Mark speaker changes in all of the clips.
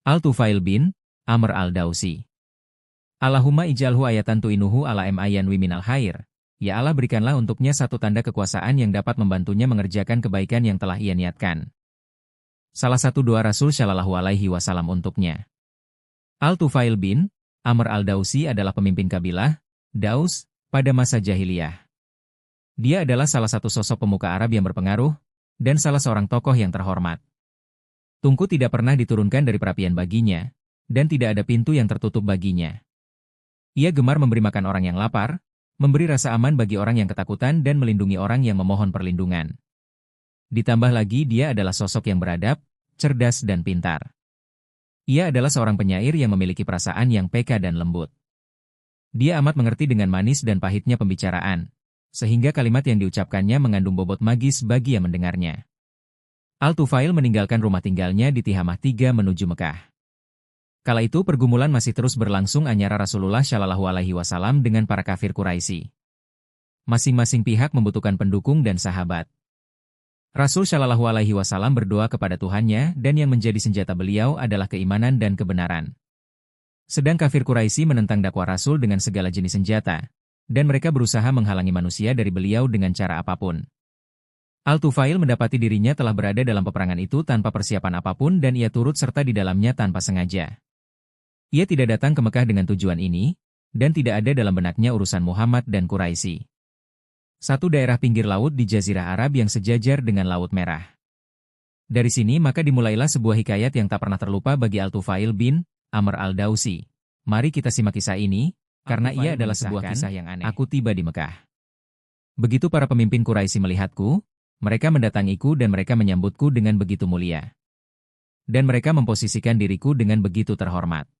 Speaker 1: Al-Tufail bin Amr al-Dausi. Allahumma ijalhu ayatan tu'inuhu ala mayan wi minal khair. Ya Allah, berikanlah untuknya satu tanda kekuasaan yang dapat membantunya mengerjakan kebaikan yang telah ia niatkan. Salah satu doa Rasul Shallallahu Alaihi Wasallam untuknya. Al-Tufail bin Amr al-Dausi adalah pemimpin kabilah Daus pada masa jahiliyah. Dia adalah salah satu sosok pemuka Arab yang berpengaruh dan salah seorang tokoh yang terhormat. Tungku tidak pernah diturunkan dari perapian baginya, dan tidak ada pintu yang tertutup baginya. Ia gemar memberi makan orang yang lapar, memberi rasa aman bagi orang yang ketakutan dan melindungi orang yang memohon perlindungan. Ditambah lagi dia adalah sosok yang beradab, cerdas dan pintar. Ia adalah seorang penyair yang memiliki perasaan yang peka dan lembut. Dia amat mengerti dengan manis dan pahitnya pembicaraan, sehingga kalimat yang diucapkannya mengandung bobot magis bagi yang mendengarnya. Al-Tufail meninggalkan rumah tinggalnya di Tihamah 3 menuju Mekah. Kala itu pergumulan masih terus berlangsung antara Rasulullah Shallallahu Alaihi Wasallam dengan para kafir Quraisy. Masing-masing pihak membutuhkan pendukung dan sahabat. Rasul Shallallahu Alaihi Wasallam berdoa kepada Tuhannya dan yang menjadi senjata beliau adalah keimanan dan kebenaran. Sedang kafir Quraisy menentang dakwah Rasul dengan segala jenis senjata, dan mereka berusaha menghalangi manusia dari beliau dengan cara apapun. Al-Tufail mendapati dirinya telah berada dalam peperangan itu tanpa persiapan apapun dan ia turut serta di dalamnya tanpa sengaja. Ia tidak datang ke Mekah dengan tujuan ini, dan tidak ada dalam benaknya urusan Muhammad dan Quraisy. Satu daerah pinggir laut di Jazirah Arab yang sejajar dengan Laut Merah. Dari sini maka dimulailah sebuah hikayat yang tak pernah terlupa bagi Al-Tufail bin Amr al-Dausi. Mari kita simak kisah ini, karena ia adalah sebuah kisah yang aneh. Aku tiba di Mekah. Begitu para pemimpin Quraisy melihatku, mereka mendatangiku dan mereka menyambutku dengan begitu mulia. Dan mereka memposisikan diriku dengan begitu terhormat.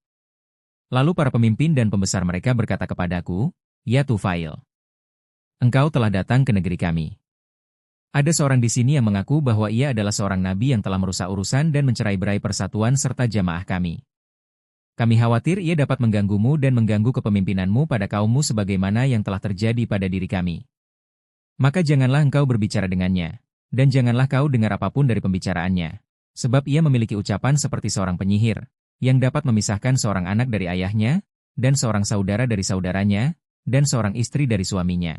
Speaker 1: Lalu para pemimpin dan pembesar mereka berkata kepadaku, "Ya Tufail, engkau telah datang ke negeri kami. Ada seorang di sini yang mengaku bahwa ia adalah seorang nabi yang telah merusak urusan dan mencerai-berai persatuan serta jamaah kami. Kami khawatir ia dapat mengganggumu dan mengganggu kepemimpinanmu pada kaummu sebagaimana yang telah terjadi pada diri kami. Maka janganlah engkau berbicara dengannya, dan janganlah kau dengar apapun dari pembicaraannya, sebab ia memiliki ucapan seperti seorang penyihir, yang dapat memisahkan seorang anak dari ayahnya, dan seorang saudara dari saudaranya, dan seorang istri dari suaminya."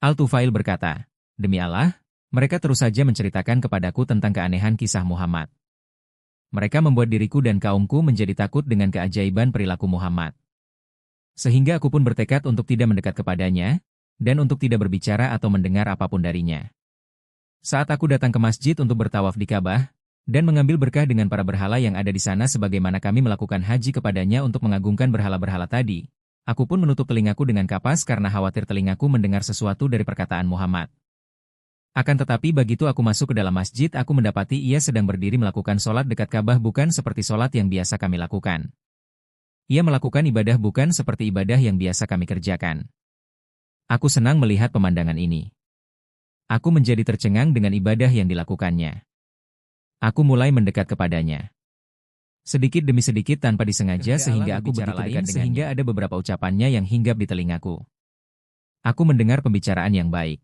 Speaker 1: Al-Tufail berkata, "Demi Allah, mereka terus saja menceritakan kepadaku tentang keanehan kisah Muhammad. Mereka membuat diriku dan kaumku menjadi takut dengan keajaiban perilaku Muhammad. Sehingga aku pun bertekad untuk tidak mendekat kepadanya, dan untuk tidak berbicara atau mendengar apapun darinya. Saat aku datang ke masjid untuk bertawaf di Ka'bah, dan mengambil berkah dengan para berhala yang ada di sana sebagaimana kami melakukan haji kepadanya untuk mengagungkan berhala-berhala tadi, aku pun menutup telingaku dengan kapas karena khawatir telingaku mendengar sesuatu dari perkataan Muhammad. Akan tetapi begitu aku masuk ke dalam masjid aku mendapati ia sedang berdiri melakukan sholat dekat Ka'bah bukan seperti sholat yang biasa kami lakukan. Ia melakukan ibadah bukan seperti ibadah yang biasa kami kerjakan. Aku senang melihat pemandangan ini. Aku menjadi tercengang dengan ibadah yang dilakukannya. Aku mulai mendekat kepadanya. Sedikit demi sedikit tanpa disengaja sehingga aku begitu dekat sehingga ada beberapa ucapannya yang hinggap di telingaku. Aku mendengar pembicaraan yang baik.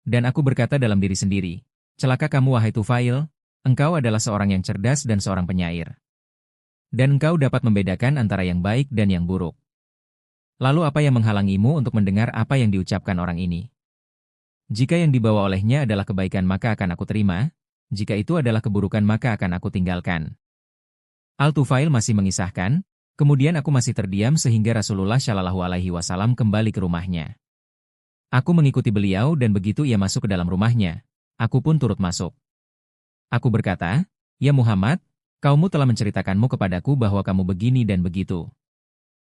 Speaker 1: Dan aku berkata dalam diri sendiri, "Celaka kamu wahai Tufail, engkau adalah seorang yang cerdas dan seorang penyair. Dan engkau dapat membedakan antara yang baik dan yang buruk. Lalu apa yang menghalangimu untuk mendengar apa yang diucapkan orang ini? Jika yang dibawa olehnya adalah kebaikan maka akan aku terima, jika itu adalah keburukan maka akan aku tinggalkan." Al-Tufail masih mengisahkan, kemudian aku masih terdiam sehingga Rasulullah Shallallahu Alaihi Wasallam kembali ke rumahnya. Aku mengikuti beliau dan begitu ia masuk ke dalam rumahnya, aku pun turut masuk. Aku berkata, "Ya Muhammad, kaummu telah menceritakanmu kepadaku bahwa kamu begini dan begitu.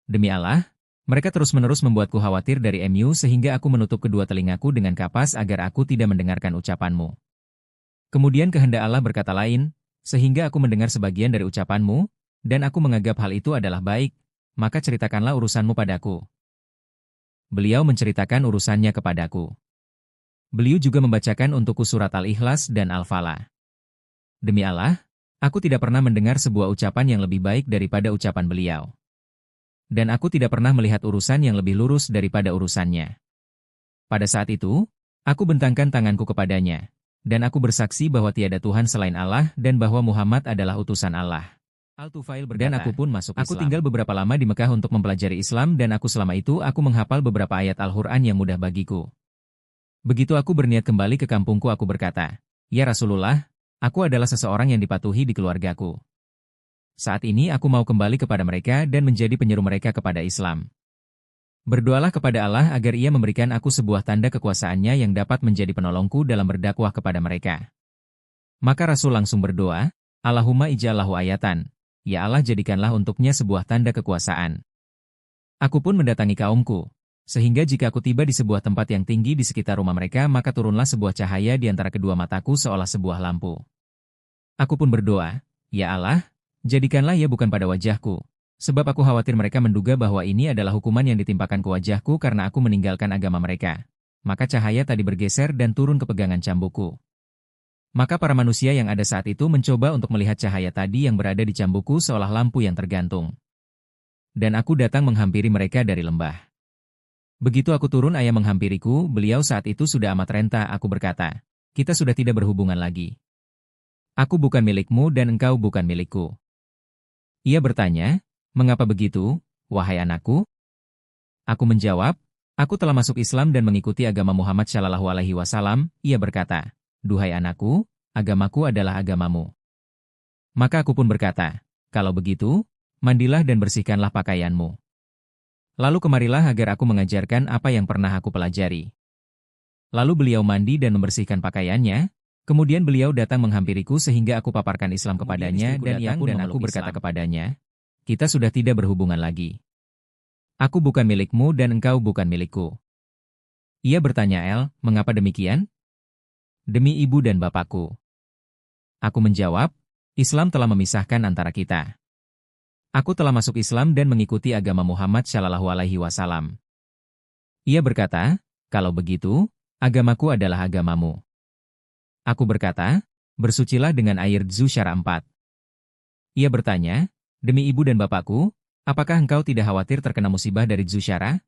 Speaker 1: Demi Allah, mereka terus-menerus membuatku khawatir dari MU sehingga aku menutup kedua telingaku dengan kapas agar aku tidak mendengarkan ucapanmu. Kemudian kehendak Allah berkata lain, sehingga aku mendengar sebagian dari ucapanmu, dan aku menganggap hal itu adalah baik, maka ceritakanlah urusanmu padaku." Beliau menceritakan urusannya kepadaku. Beliau juga membacakan untukku surat Al-Ikhlas dan Al-Falah. Demi Allah, aku tidak pernah mendengar sebuah ucapan yang lebih baik daripada ucapan beliau. Dan aku tidak pernah melihat urusan yang lebih lurus daripada urusannya. Pada saat itu, aku bentangkan tanganku kepadanya, dan aku bersaksi bahwa tiada Tuhan selain Allah dan bahwa Muhammad adalah utusan Allah. Al-Tufail berkata, dan aku pun masuk Islam. Aku tinggal beberapa lama di Mekah untuk mempelajari Islam dan selama itu aku menghafal beberapa ayat Al-Quran yang mudah bagiku. Begitu aku berniat kembali ke kampungku aku berkata, "Ya Rasulullah, aku adalah seseorang yang dipatuhi di keluargaku. Saat ini aku mau kembali kepada mereka dan menjadi penyeru mereka kepada Islam. Berdoalah kepada Allah agar Ia memberikan aku sebuah tanda kekuasaannya yang dapat menjadi penolongku dalam berdakwah kepada mereka." Maka Rasul langsung berdoa, "Allahumma ij'allahu ayatan." Ya Allah jadikanlah untuknya sebuah tanda kekuasaan. Aku pun mendatangi kaumku, sehingga jika aku tiba di sebuah tempat yang tinggi di sekitar rumah mereka maka turunlah sebuah cahaya di antara kedua mataku seolah sebuah lampu. Aku pun berdoa, "Ya Allah, jadikanlah ia bukan pada wajahku, sebab aku khawatir mereka menduga bahwa ini adalah hukuman yang ditimpakan ke wajahku karena aku meninggalkan agama mereka." Maka cahaya tadi bergeser dan turun ke pegangan cambukku. Maka para manusia yang ada saat itu mencoba untuk melihat cahaya tadi yang berada di cambukku seolah lampu yang tergantung. Dan aku datang menghampiri mereka dari lembah. Begitu aku turun ayah menghampiriku, beliau saat itu sudah amat renta, aku berkata, "Kita sudah tidak berhubungan lagi. Aku bukan milikmu dan engkau bukan milikku." Ia bertanya, "Mengapa begitu, wahai anakku?" Aku menjawab, "Aku telah masuk Islam dan mengikuti agama Muhammad Shallallahu Alaihi Wasallam." Ia berkata, "Duhai anakku, agamaku adalah agamamu." Maka aku pun berkata, "Kalau begitu, mandilah dan bersihkanlah pakaianmu. Lalu kemarilah agar aku mengajarkan apa yang pernah aku pelajari." Lalu beliau mandi dan membersihkan pakaiannya, kemudian beliau datang menghampiriku sehingga aku paparkan Islam kepadanya dan ia pun aku berkata kepadanya, "Kita sudah tidak berhubungan lagi. Aku bukan milikmu dan engkau bukan milikku." Ia bertanya, "Mengapa demikian?" "Demi ibu dan bapakku." Aku menjawab, "Islam telah memisahkan antara kita. Aku telah masuk Islam dan mengikuti agama Muhammad Shallallahu Alaihi Wasallam." Ia berkata, "Kalau begitu, agamaku adalah agamamu." Aku berkata, "Bersucilah dengan air Dzusyara 4." Ia bertanya, "Demi ibu dan bapakku, apakah engkau tidak khawatir terkena musibah dari Dzusyara?"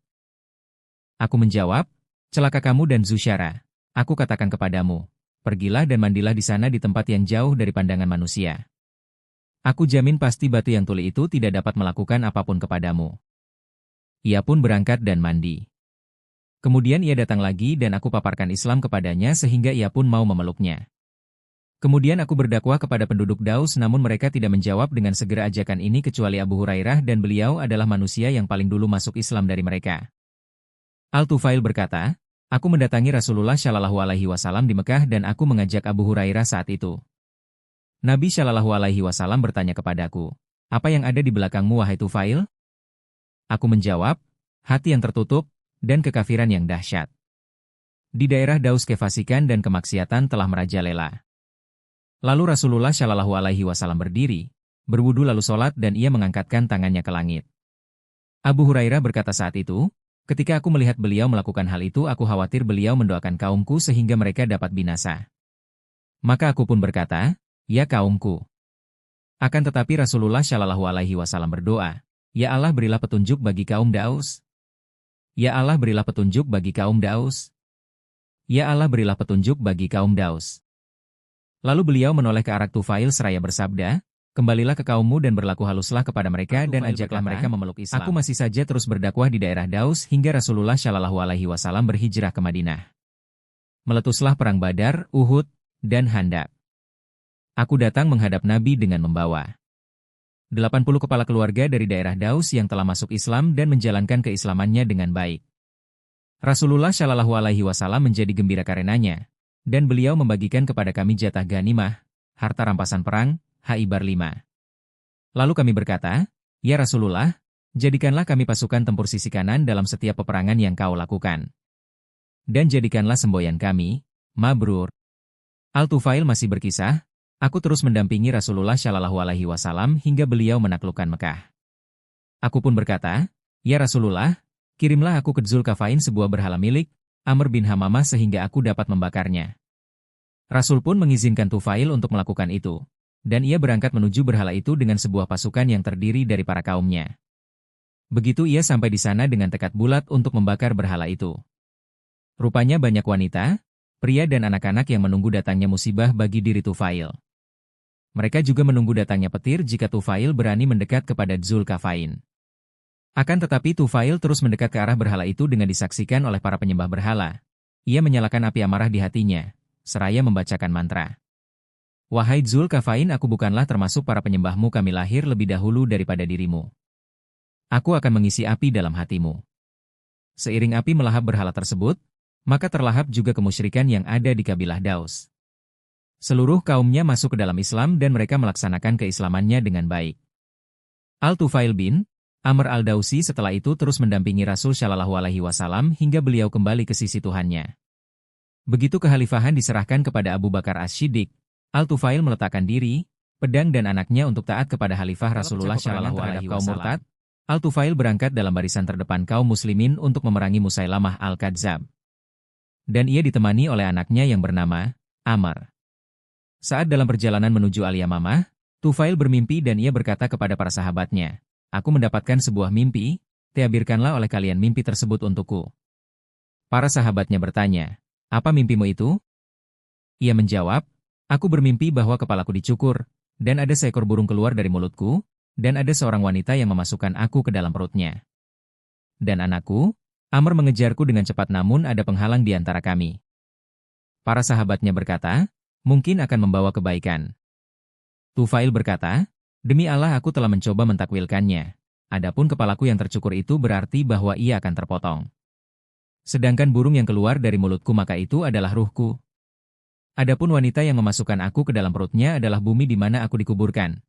Speaker 1: Aku menjawab, "Celaka kamu dan Dzusyara. Aku katakan kepadamu, pergilah dan mandilah di sana di tempat yang jauh dari pandangan manusia. Aku jamin pasti batu yang tuli itu tidak dapat melakukan apapun kepadamu." Ia pun berangkat dan mandi. Kemudian ia datang lagi dan aku paparkan Islam kepadanya sehingga ia pun mau memeluknya. Kemudian aku berdakwah kepada penduduk Daus namun mereka tidak menjawab dengan segera ajakan ini kecuali Abu Hurairah dan beliau adalah manusia yang paling dulu masuk Islam dari mereka. Al-Tufail berkata, "Aku mendatangi Rasulullah Shallallahu Alaihi Wasallam di Mekah dan aku mengajak Abu Hurairah saat itu. Nabi Shallallahu Alaihi Wasallam bertanya kepadaku, 'Apa yang ada di belakangmu wahai Tufail?' Aku menjawab, 'Hati yang tertutup dan kekafiran yang dahsyat. Di daerah Daus kefasikan dan kemaksiatan telah merajalela.' Lalu Rasulullah Shallallahu Alaihi Wasallam berdiri, berwudu lalu sholat dan ia mengangkatkan tangannya ke langit. Abu Hurairah berkata saat itu, ketika aku melihat beliau melakukan hal itu aku khawatir beliau mendoakan kaumku sehingga mereka dapat binasa. Maka aku pun berkata, 'Ya kaumku.' Akan tetapi Rasulullah Shallallahu Alaihi Wasallam berdoa, 'Ya Allah berilah petunjuk bagi kaum Daus. Ya Allah berilah petunjuk bagi kaum Daus. Ya Allah berilah petunjuk bagi kaum Daus.' Lalu beliau menoleh ke arah Tufail seraya bersabda, 'Kembalilah ke kaummu dan berlaku haluslah kepada mereka dan ajaklah mereka memeluk Islam.' Aku masih saja terus berdakwah di daerah Daus hingga Rasulullah Shallallahu Alaihi Wasallam berhijrah ke Madinah. Meletuslah perang Badar, Uhud, dan Handak. Aku datang menghadap Nabi dengan membawa 80 kepala keluarga dari daerah Daus yang telah masuk Islam dan menjalankan keislamannya dengan baik. Rasulullah Shallallahu Alaihi Wasallam menjadi gembira karenanya, dan beliau membagikan kepada kami jatah ganimah, harta rampasan perang, Khaybar 5. Lalu kami berkata, 'Ya Rasulullah, jadikanlah kami pasukan tempur sisi kanan dalam setiap peperangan yang kau lakukan. Dan jadikanlah semboyan kami, mabrur.' Al-Tufail masih berkisah, aku terus mendampingi Rasulullah Shallallahu Alaihi Wasallam hingga beliau menaklukkan Mekah. Aku pun berkata, 'Ya Rasulullah, kirimlah aku ke Dzulkafain sebuah berhala milik Amr bin Hamamah sehingga aku dapat membakarnya.' Rasul pun mengizinkan Tufail untuk melakukan itu. Dan ia berangkat menuju berhala itu dengan sebuah pasukan yang terdiri dari para kaumnya. Begitu ia sampai di sana dengan tekad bulat untuk membakar berhala itu. Rupanya banyak wanita, pria dan anak-anak yang menunggu datangnya musibah bagi diri Tufail. Mereka juga menunggu datangnya petir jika Tufail berani mendekat kepada Zulkarnain. Akan tetapi Tufail terus mendekat ke arah berhala itu dengan disaksikan oleh para penyembah berhala. Ia menyalakan api amarah di hatinya, seraya membacakan mantra. Wahai Zulkarnain, aku bukanlah termasuk para penyembahmu, kami lahir lebih dahulu daripada dirimu. Aku akan mengisi api dalam hatimu. Seiring api melahap berhala tersebut, maka terlahap juga kemusyrikan yang ada di kabilah Daus. Seluruh kaumnya masuk ke dalam Islam dan mereka melaksanakan keislamannya dengan baik. Al-Tufail bin Amr al-Dausi setelah itu terus mendampingi Rasul Shallallahu Alaihi Wasallam hingga beliau kembali ke sisi Tuhannya. Begitu kekhalifahan diserahkan kepada Abu Bakar As-Siddiq, Al-Tufail meletakkan diri, pedang dan anaknya untuk taat kepada Khalifah Rasulullah Shallallahu Alaihi Wasallam. Al-Tufail berangkat dalam barisan terdepan kaum muslimin untuk memerangi Musailamah al-Kadzab. Dan ia ditemani oleh anaknya yang bernama Amr. Saat dalam perjalanan menuju Al-Yamamah, Tufail bermimpi dan ia berkata kepada para sahabatnya, "Aku mendapatkan sebuah mimpi, tabirkanlah oleh kalian mimpi tersebut untukku." Para sahabatnya bertanya, "Apa mimpimu itu?" Ia menjawab, "Aku bermimpi bahwa kepalaku dicukur, dan ada seekor burung keluar dari mulutku, dan ada seorang wanita yang memasukkan aku ke dalam perutnya. Dan anakku, Amr mengejarku dengan cepat namun ada penghalang di antara kami." Para sahabatnya berkata, "Mungkin akan membawa kebaikan." Tufail berkata, "Demi Allah aku telah mencoba mentakwilkannya. Adapun kepalaku yang tercukur itu berarti bahwa ia akan terpotong. Sedangkan burung yang keluar dari mulutku maka itu adalah ruhku. Adapun wanita yang memasukkan aku ke dalam perutnya adalah bumi di mana aku dikuburkan.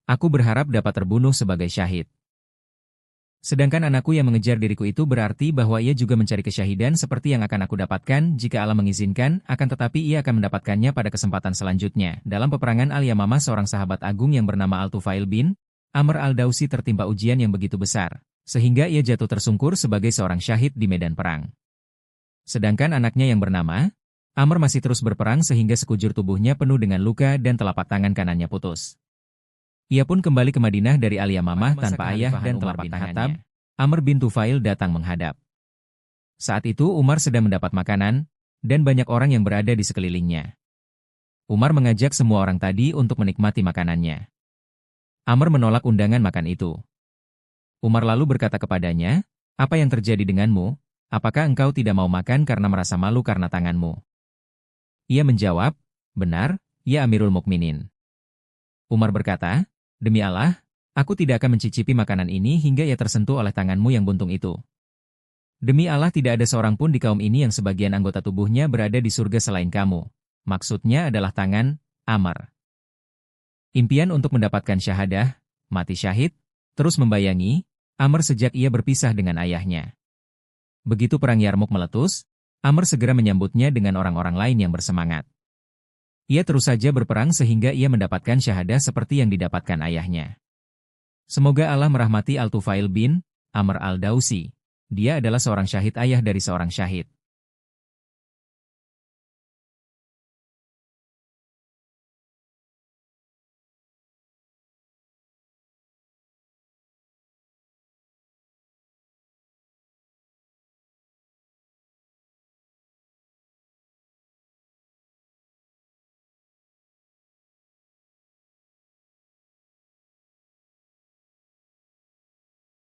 Speaker 1: Aku berharap dapat terbunuh sebagai syahid. Sedangkan anakku yang mengejar diriku itu berarti bahwa ia juga mencari kesyahidan seperti yang akan aku dapatkan jika Allah mengizinkan, akan tetapi ia akan mendapatkannya pada kesempatan selanjutnya." Dalam peperangan Al-Yamamah seorang sahabat agung yang bernama Al-Tufail bin Amr al-Dausi tertimpa ujian yang begitu besar, sehingga ia jatuh tersungkur sebagai seorang syahid di medan perang. Sedangkan anaknya yang bernama Amr masih terus berperang sehingga sekujur tubuhnya penuh dengan luka dan telapak tangan kanannya putus. Ia pun kembali ke Madinah dari Al-Yamamah tanpa ayah dan telapak tangannya. Amr bin Tufail datang menghadap. Saat itu Umar sedang mendapat makanan, dan banyak orang yang berada di sekelilingnya. Umar mengajak semua orang tadi untuk menikmati makanannya. Amr menolak undangan makan itu. Umar lalu berkata kepadanya, "Apa yang terjadi denganmu? Apakah engkau tidak mau makan karena merasa malu karena tanganmu?" Ia menjawab, "Benar, ya Amirul Mukminin." Umar berkata, "Demi Allah, aku tidak akan mencicipi makanan ini hingga ia tersentuh oleh tanganmu yang buntung itu. Demi Allah tidak ada seorang pun di kaum ini yang sebagian anggota tubuhnya berada di surga selain kamu." Maksudnya adalah tangan Amr. Impian untuk mendapatkan syahadah, mati syahid, terus membayangi Amr sejak ia berpisah dengan ayahnya. Begitu perang Yarmuk meletus, Amr segera menyambutnya dengan orang-orang lain yang bersemangat. Ia terus saja berperang sehingga ia mendapatkan syahadah seperti yang didapatkan ayahnya. Semoga Allah merahmati Al-Tufail bin Amr al-Dausi. Dia adalah seorang syahid, ayah dari seorang syahid.